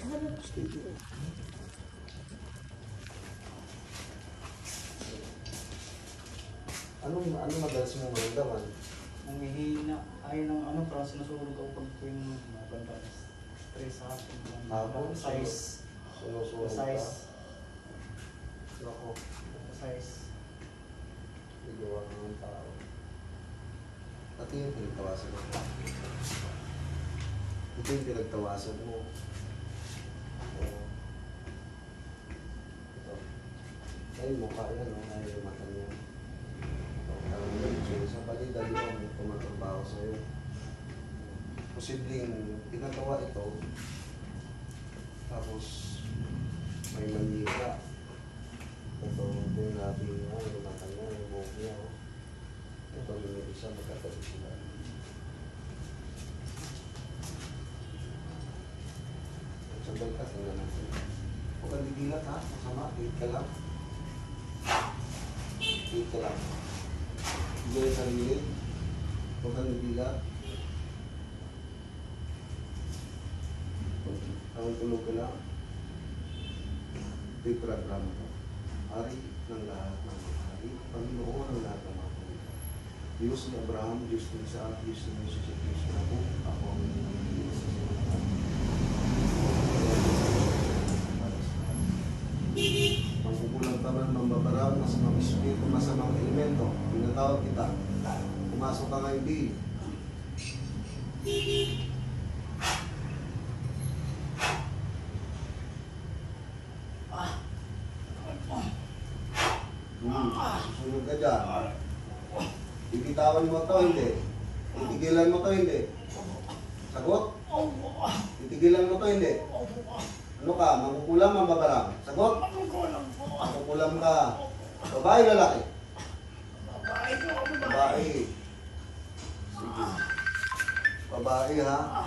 Steady. Anong madalas mo maramdaman? Nangihina. Ayaw ng ano, parang sinusunog ako pag tuwing mabanda. Stress sa akin. Size. Sinusunog ka? Size. Ako. Size. Igawa ng tao. Ito yung pinagtawasan mo. Ito yung pinagtawasan mo. Ito. Ay, mukha yan, no? Ay, yung mata niya. Sa balida, di ba, may tumatrabaho sa'yo. Posibleng pinagawa ito, tapos may manira. Ito yung labi niya, yung mata niya, yung buhok niya. Ito yung isa, magkatabi sila. Sandal ka, tingnan natin. Huwag kang didilat ha, masama, hit ka lang. Hit ka lang. Diyan sa gilid. Huwag kang didilat. Ang tulog ka lang. Ito yung programa ko. Hari ng lahat ng mga hari. Panginoon ng lahat ng mga panginoon. Diyos ni Abraham, Diyos ni Isaac, Diyos ni Jesus, Diyos ni ako. Ako ang Diyos sa mga mangkukulang ka man, mambabarang, masamang espiritu, masamang elemento. Pinatawag kita. Pumasok ka ngayon, di. Susunod ka dyan. Ibitawan mo to, hindi. Titigilan mo to, hindi. Sagot? Titigilan mo to, hindi. Ano ka? Mangkukulam, mambabarang. Sagot? Mangkukulam ka. Babae, lalaki? Babae. Sige. Babae, ha?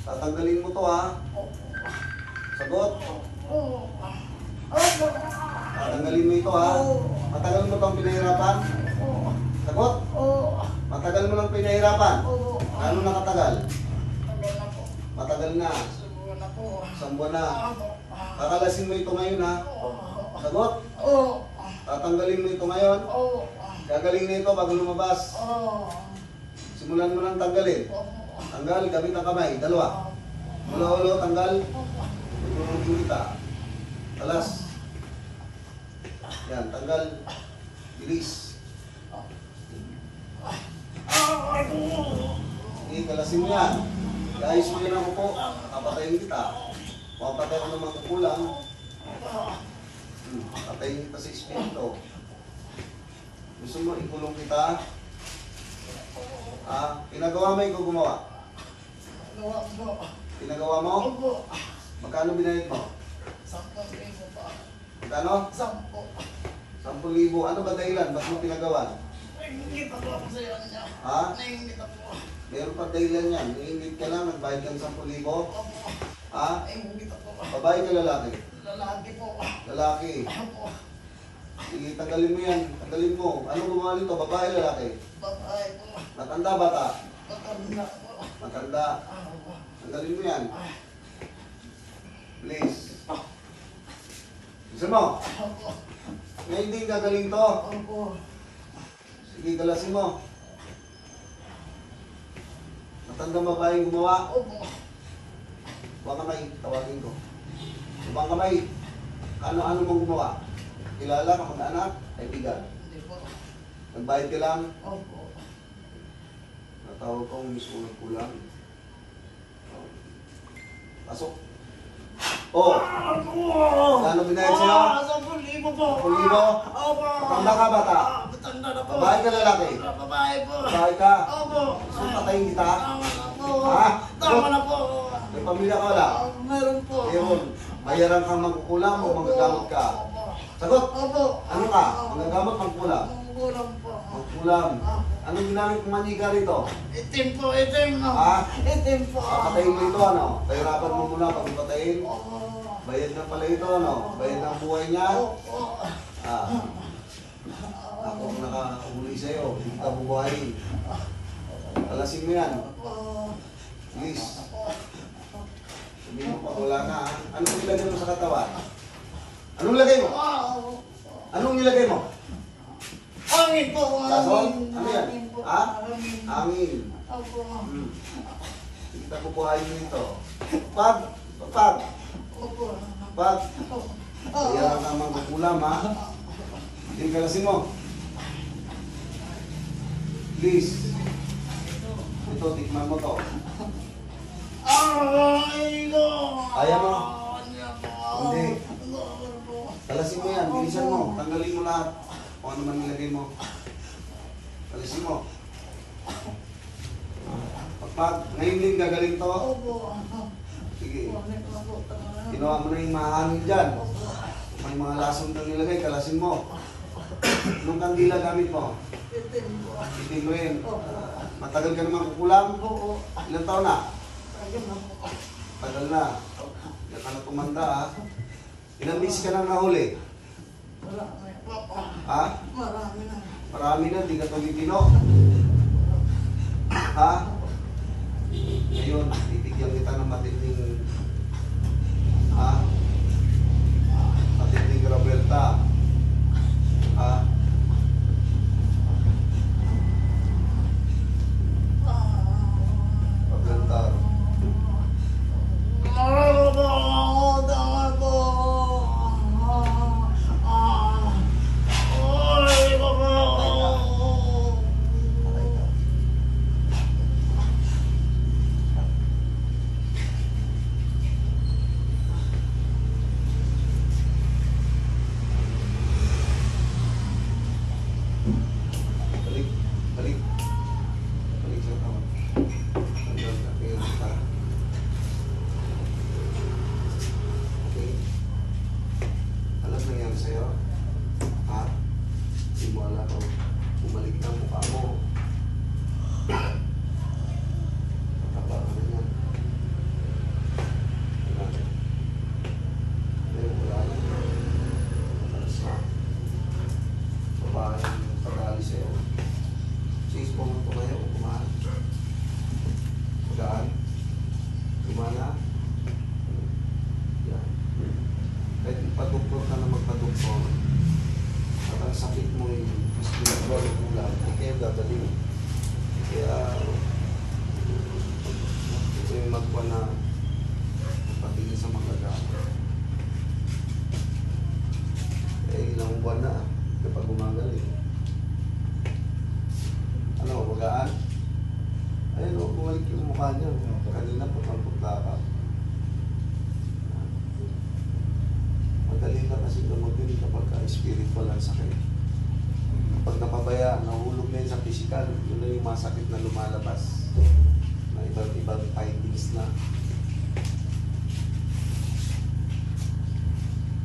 Tatanggalin mo to, ha? Sagot? Tatanggalin mo ito, ha? Matagal mo itong pinahirapan? Sagot? Matagal mo lang pinahirapan? Ano nakatagal? Matagal na. Isang buwan na. Kakalasin mo ito ngayon, ha? Sagot? Tatanggalin mo ito ngayon? Gagaling na ito bago lumabas. Simulan mo lang tanggalin. Tanggal, gamit ang kamay. Dalawa. Ulo-ulo, tanggal. Tutulungin kita. Talas. Yan, tanggal. Bilis. Sige, kalasin mo yan. Guys, mo yan ako po. Kapatayin kita. Mapatay ko naman kukulang. Patayin kita sa espiritu. Gusto mo ikulong kita? Pinagawa mo, ikaw gumawa. Pinagawa mo? Magkano binayad mo? 10,000 pa. Magkano? 10,000. Ano ba dahilan? Ba't mo pinagawa? Nangingit ako sa iyo niya. Ha? Nangingit ako. Meron pa dahilan yan. Nangingit ka lang, nagbayad kang 10,000. Ha? Nangingit ako. Babae ka lalaki? Lalaki po. Lalaki. Ako. Sige, tanggalin mo yan. Tanggalin mo. Ano gumawa nito? Babae, lalaki? Babae po. Matanda, bata? Matanda po. Matanda. Tanggalin mo yan. Please. Gusto mo? Ako. Ngayon hindi gagaling to. Ako. Sige, galasin mo. Matandang babaeng gumawa. Ako. Huwag kamay, tawagin ko. Huwag kamay. Ano-ano mong gumawa? Kilala, kamag-anak, kaibigan. Hindi po. Nagbayad ka lang. Ako. Natawag ko kung mismo nagkulang. Pasok. Oh! Ano binayad sa'yo? 10,000 po. 10,000? Opo. Matanda ka, bata? Matanda na po. Babae ka, lalaki? Babae po. Babae ka? Opo. Gusto mo patayin kita? Tama na po. Ha? Tama na po. May pamilya ka wala? Meron po. Ayun. Bayaran kang magkukulang o magagamot ka? Opo. Sagot! Opo. Ano ka? Magagamot, magkulang? Magkulang po. Magkulang. Anong ginamit mong manika rito? Itim po, itim. Ha? Itim po. Papatayin mo ito, ano? Pahirapan mo muna pag patayin. Opo. Bayad na pala ito, ano? Bayad ng buhay niya. Opo. Ako ang nakahuli sa'yo. Hindi ka bubuhayin. Alasin mo yan. Opo. Please. wala na. Ha? Anong nilagay mo sa katawan? Anong nilagay mo? Anong nilagay mo? Angin po, Gasol? angin. Ano yan? Angin po, Ha? angin. Hangin. Opo. Kita ko buhayin mo ito. Pag. Opo. Kaya ka magkukulam, ha? Hindi kalasin mo. Please. Ito, tikman mo to. Ay, no. Kaya mo? Hindi. Kalasin mo yan, bilisan mo. Tanggalin mo lahat. O ano man nilagay mo. Kalasin mo. Ngayon din gagaling to. Opo. Sige. Ginawa mo na yung mahangin dyan. May mga lason kang nilagay, kalasin mo. Nung kandila gamit mo. Itin mo yun. Matagal ka naman kukulam. Ilang taon na? Tagal na. Yan ka na tumanda, ha? Ilang beses ka nang nahuli? Ha? Marami na. Marami na, di ka tumitino. Ha? Ngayon, bibigyan kita ng matinding matinding Roberta. Ha? Roberta. Balik. Balik. Balik sa tawag. Tanggal ka. Tingnan kita. Okay. Alam nangyari sa'yo? Ha? Hindi mo alam kung bumalik na mukha mo. Mataba ka na yan. Wala na. Ngayon, wala na. Matalas na. Babae yung pag-aalis sa'yo. Sige, pumunto kayo. Kumahan. Pag-aan. Kumana. Yan. Kahit ipadoktor ka na magpadoktor, at ang sakit mo yung mas pinagawa ng ulam, hindi kayo gagaling. Kaya, ito yung magpa na patingin sa mga gamit. Eh, ilang buwan na kapag gumagaling. Ano, magaan? Ayun o, bumalik yung mukha niya. Kanina pa pagputlaka. Madali na kasi gamutin kapag spiritual ang sakit. Kapag napabaya, nahulog na yun sa physical, yun na yung masakit na lumalabas na ibang